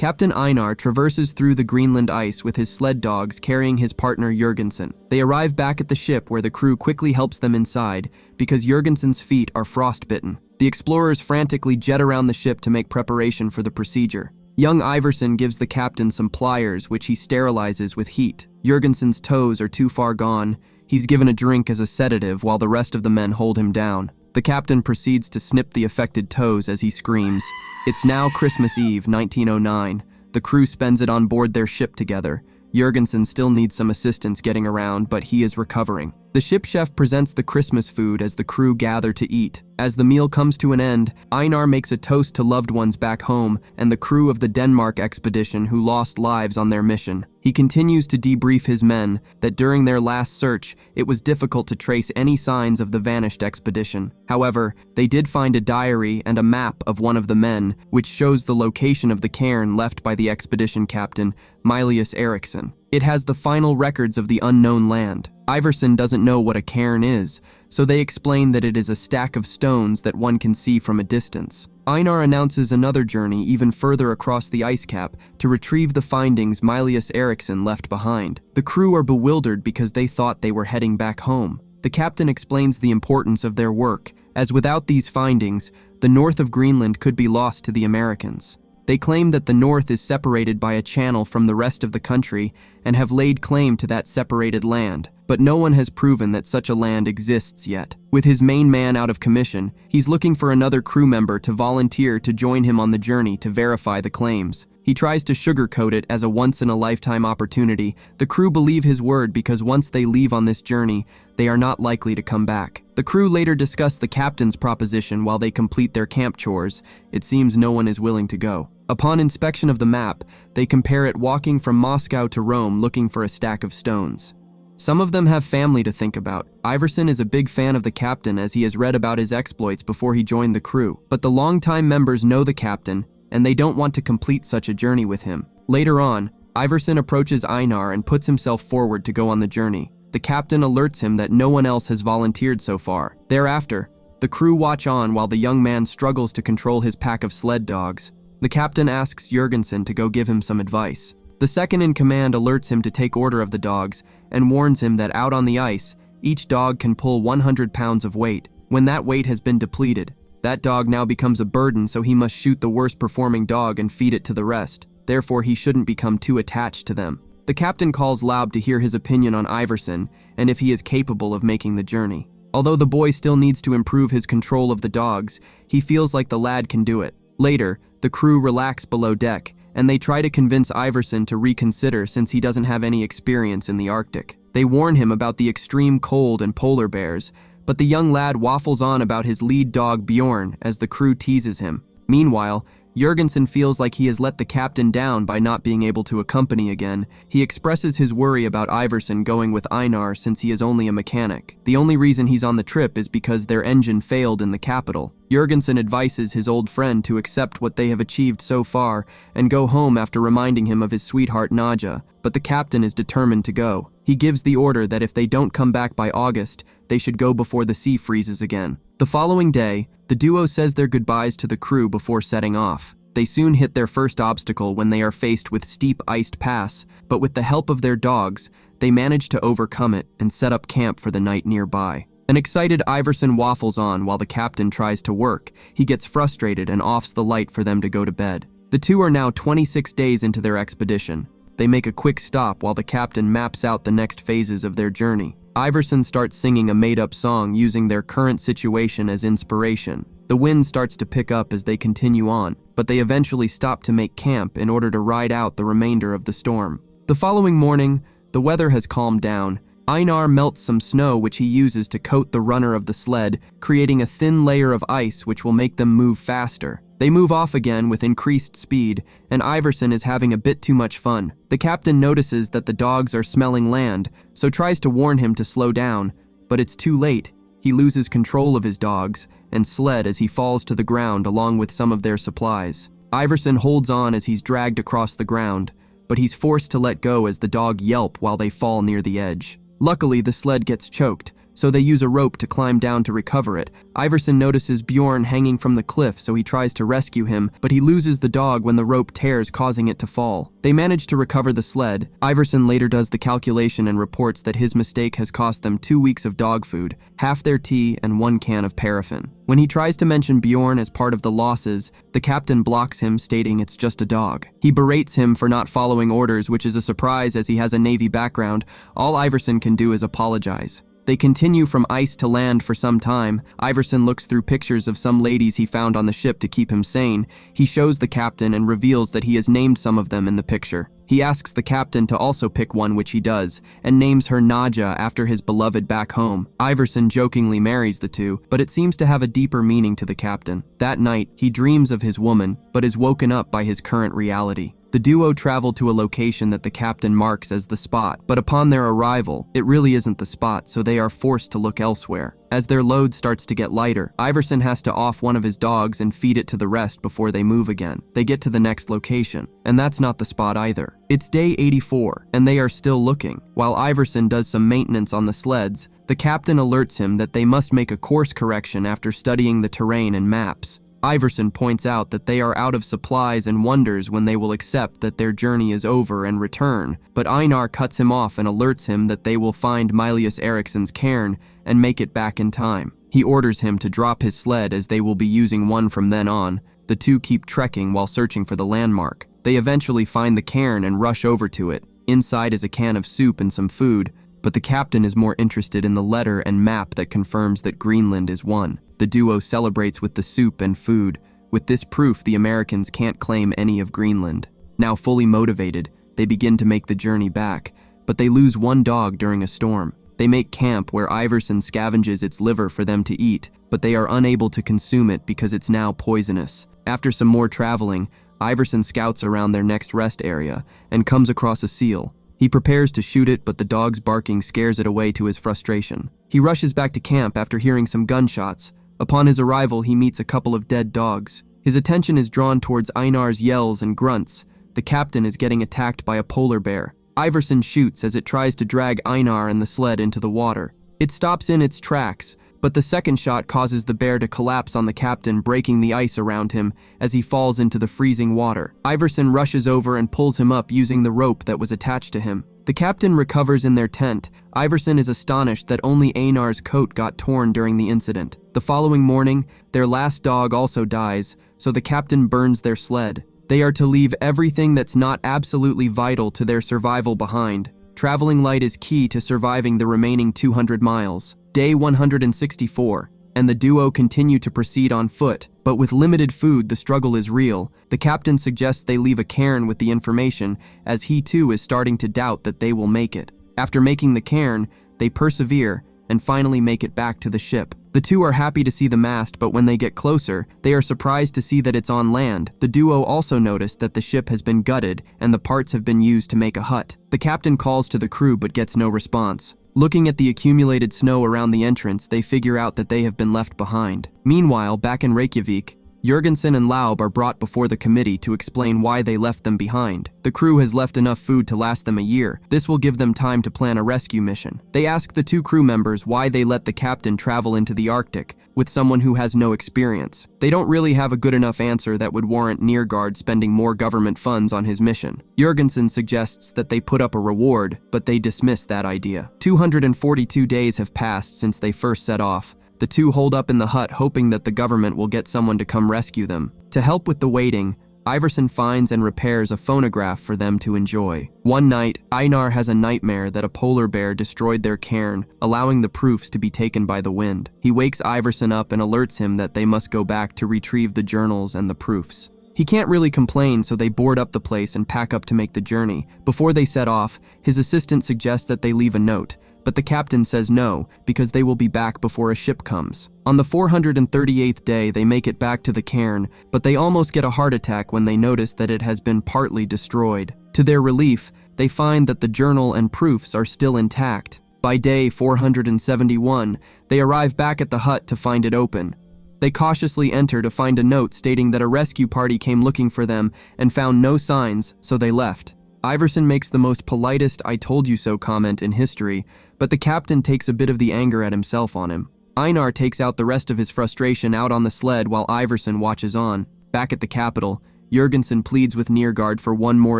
Captain Einar traverses through the Greenland ice with his sled dogs carrying his partner Jurgensen. They arrive back at the ship where the crew quickly helps them inside because Jurgensen's feet are frostbitten. The explorers frantically jet around the ship to make preparation for the procedure. Young Iverson gives the captain some pliers which he sterilizes with heat. Jurgensen's toes are too far gone. He's given a drink as a sedative while the rest of the men hold him down. The captain proceeds to snip the affected toes as he screams. It's now Christmas Eve, 1909. The crew spends it on board their ship together. Jurgensen still needs some assistance getting around, but he is recovering. The ship chef presents the Christmas food as the crew gather to eat. As the meal comes to an end, Einar makes a toast to loved ones back home and the crew of the Denmark expedition who lost lives on their mission. He continues to debrief his men that during their last search, it was difficult to trace any signs of the vanished expedition. However, they did find a diary and a map of one of the men, which shows the location of the cairn left by the expedition captain, Mylius Eriksson. It has the final records of the unknown land. Iverson doesn't know what a cairn is, so they explain that it is a stack of stones that one can see from a distance. Einar announces another journey even further across the ice cap to retrieve the findings Mylius Eriksson left behind. The crew are bewildered because they thought they were heading back home. The captain explains the importance of their work, as without these findings, the north of Greenland could be lost to the Americans. They claim that the north is separated by a channel from the rest of the country and have laid claim to that separated land, but no one has proven that such a land exists yet. With his main man out of commission, he's looking for another crew member to volunteer to join him on the journey to verify the claims. He tries to sugarcoat it as a once-in-a-lifetime opportunity. The crew believe his word because once they leave on this journey, they are not likely to come back. The crew later discuss the captain's proposition while they complete their camp chores. It seems no one is willing to go. Upon inspection of the map, they compare it walking from Moscow to Rome looking for a stack of stones. Some of them have family to think about. Iverson is a big fan of the captain as he has read about his exploits before he joined the crew. But the longtime members know the captain, and they don't want to complete such a journey with him. Later on, Iverson approaches Einar and puts himself forward to go on the journey. The captain alerts him that no one else has volunteered so far. Thereafter, the crew watch on while the young man struggles to control his pack of sled dogs. The captain asks Jurgensen to go give him some advice. The second in command alerts him to take order of the dogs and warns him that out on the ice, each dog can pull 100 pounds of weight. When that weight has been depleted, that dog now becomes a burden, so he must shoot the worst performing dog and feed it to the rest. Therefore, he shouldn't become too attached to them. The captain calls Laub to hear his opinion on Iverson and if he is capable of making the journey. Although the boy still needs to improve his control of the dogs, he feels like the lad can do it. Later, the crew relax below deck, and they try to convince Iverson to reconsider since he doesn't have any experience in the Arctic. They warn him about the extreme cold and polar bears, but the young lad waffles on about his lead dog Bjorn as the crew teases him. Meanwhile, Jurgensen feels like he has let the captain down by not being able to accompany again. He expresses his worry about Iverson going with Einar since he is only a mechanic. The only reason he's on the trip is because their engine failed in the capital. Jurgensen advises his old friend to accept what they have achieved so far and go home after reminding him of his sweetheart Nadja, but the captain is determined to go. He gives the order that if they don't come back by August, they should go before the sea freezes again. The following day, the duo says their goodbyes to the crew before setting off. They soon hit their first obstacle when they are faced with steep iced pass, but with the help of their dogs, they manage to overcome it and set up camp for the night nearby. An excited Iverson waffles on while the captain tries to work. He gets frustrated and offs the light for them to go to bed. The two are now 26 days into their expedition. They make a quick stop while the captain maps out the next phases of their journey. Iverson starts singing a made-up song using their current situation as inspiration. The wind starts to pick up as they continue on, but they eventually stop to make camp in order to ride out the remainder of the storm. The following morning, the weather has calmed down. Einar melts some snow which he uses to coat the runner of the sled, creating a thin layer of ice which will make them move faster. They move off again with increased speed, and Iverson is having a bit too much fun. The captain notices that the dogs are smelling land, so tries to warn him to slow down, but it's too late. He loses control of his dogs and sled as he falls to the ground along with some of their supplies. Iverson holds on as he's dragged across the ground, but he's forced to let go as the dog yelp while they fall near the edge. Luckily, the sled gets choked, so they use a rope to climb down to recover it. Iverson notices Bjorn hanging from the cliff, so he tries to rescue him, but he loses the dog when the rope tears, causing it to fall. They manage to recover the sled. Iverson later does the calculation and reports that his mistake has cost them 2 weeks of dog food, half their tea, and 1 can of paraffin. When he tries to mention Bjorn as part of the losses, the captain blocks him, stating it's just a dog. He berates him for not following orders, which is a surprise as he has a Navy background. All Iverson can do is apologize. They continue from ice to land for some time. Iverson looks through pictures of some ladies he found on the ship to keep him sane. He shows the captain and reveals that he has named some of them in the picture. He asks the captain to also pick one, which he does, and names her Nadja after his beloved back home. Iverson jokingly marries the two, but it seems to have a deeper meaning to the captain. That night, he dreams of his woman, but is woken up by his current reality. The duo travel to a location that the captain marks as the spot, but upon their arrival, it really isn't the spot, so they are forced to look elsewhere. As their load starts to get lighter, Iverson has to off one of his dogs and feed it to the rest before they move again. They get to the next location, and that's not the spot either. It's day 84, and they are still looking. While Iverson does some maintenance on the sleds, the captain alerts him that they must make a course correction after studying the terrain and maps. Iverson points out that they are out of supplies and wonders when they will accept that their journey is over and return, but Einar cuts him off and alerts him that they will find Mylius Eriksson's cairn and make it back in time. He orders him to drop his sled as they will be using one from then on. The two keep trekking while searching for the landmark. They eventually find the cairn and rush over to it. Inside is a can of soup and some food, but the captain is more interested in the letter and map that confirms that Greenland is one. The duo celebrates with the soup and food. With this proof, the Americans can't claim any of Greenland. Now fully motivated, they begin to make the journey back, but they lose one dog during a storm. They make camp where Iverson scavenges its liver for them to eat, but they are unable to consume it because it's now poisonous. After some more traveling, Iverson scouts around their next rest area and comes across a seal. He prepares to shoot it, but the dog's barking scares it away to his frustration. He rushes back to camp after hearing some gunshots. Upon his arrival, he meets a couple of dead dogs. His attention is drawn towards Einar's yells and grunts. The captain is getting attacked by a polar bear. Iverson shoots as it tries to drag Einar and the sled into the water. It stops in its tracks, but the second shot causes the bear to collapse on the captain, breaking the ice around him as he falls into the freezing water. Iverson rushes over and pulls him up using the rope that was attached to him. The captain recovers in their tent. Iverson is astonished that only Einar's coat got torn during the incident. The following morning, their last dog also dies, so the captain burns their sled. They are to leave everything that's not absolutely vital to their survival behind. Traveling light is key to surviving the remaining 200 miles. Day 164, and the duo continue to proceed on foot, but with limited food, the struggle is real. The captain suggests they leave a cairn with the information, as he too is starting to doubt that they will make it. After making the cairn, they persevere and finally make it back to the ship. The two are happy to see the mast, but when they get closer, they are surprised to see that it's on land. The duo also notice that the ship has been gutted and the parts have been used to make a hut. The captain calls to the crew but gets no response. Looking at the accumulated snow around the entrance, they figure out that they have been left behind. Meanwhile, back in Reykjavik, Jurgensen and Laub are brought before the committee to explain why they left them behind. The crew has left enough food to last them a year. This will give them time to plan a rescue mission. They ask the two crew members why they let the captain travel into the Arctic with someone who has no experience. They don't really have a good enough answer that would warrant Neergaard spending more government funds on his mission. Jurgensen suggests that they put up a reward, but they dismiss that idea. 242 days have passed since they first set off. The two hold up in the hut hoping that the government will get someone to come rescue them. To help with the waiting, Iverson finds and repairs a phonograph for them to enjoy. One night, Einar has a nightmare that a polar bear destroyed their cairn, allowing the proofs to be taken by the wind. He wakes Iverson up and alerts him that they must go back to retrieve the journals and the proofs. He can't really complain, so they board up the place and pack up to make the journey. Before they set off, his assistant suggests that they leave a note, but the captain says no, because they will be back before a ship comes. On the 438th day, they make it back to the cairn, but they almost get a heart attack when they notice that it has been partly destroyed. To their relief, they find that the journal and proofs are still intact. By day 471, they arrive back at the hut to find it open. They cautiously enter to find a note stating that a rescue party came looking for them and found no signs, so they left. Iverson makes the most politest "I told you so" comment in history, but the captain takes a bit of the anger at himself on him. Einar takes out the rest of his frustration out on the sled while Iverson watches on. Back at the capital, Jurgensen pleads with Niergaard for one more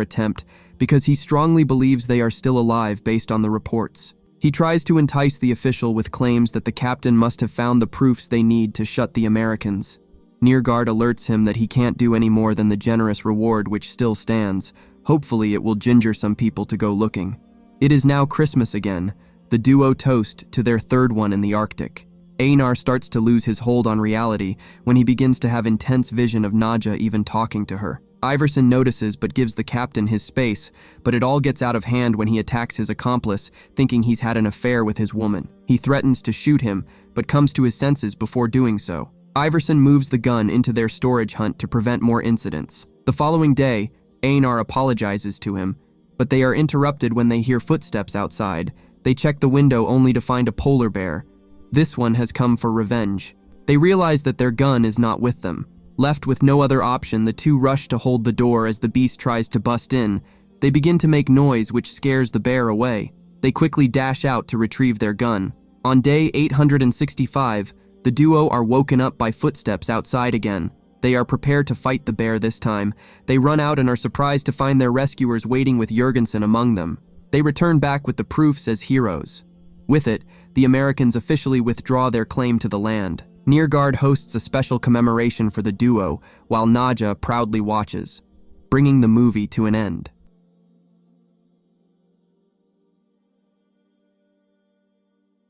attempt because he strongly believes they are still alive based on the reports. He tries to entice the official with claims that the captain must have found the proofs they need to shut the Americans. Niergaard alerts him that he can't do any more than the generous reward which still stands. Hopefully it will ginger some people to go looking. It is now Christmas again. The duo toast to their third one in the Arctic. Einar starts to lose his hold on reality when he begins to have intense vision of Nadja even talking to her. Iverson notices but gives the captain his space, but it all gets out of hand when he attacks his accomplice, thinking he's had an affair with his woman. He threatens to shoot him, but comes to his senses before doing so. Iverson moves the gun into their storage hut to prevent more incidents. The following day, Einar apologizes to him, but they are interrupted when they hear footsteps outside. They check the window only to find a polar bear. This one has come for revenge. They realize that their gun is not with them. Left with no other option, the two rush to hold the door as the beast tries to bust in. They begin to make noise which scares the bear away. They quickly dash out to retrieve their gun. On day 865, the duo are woken up by footsteps outside again. They are prepared to fight the bear this time. They run out and are surprised to find their rescuers waiting with Jurgensen among them. They return back with the proofs as heroes. With it, the Americans officially withdraw their claim to the land. Niergaard hosts a special commemoration for the duo, while Nadja proudly watches, bringing the movie to an end.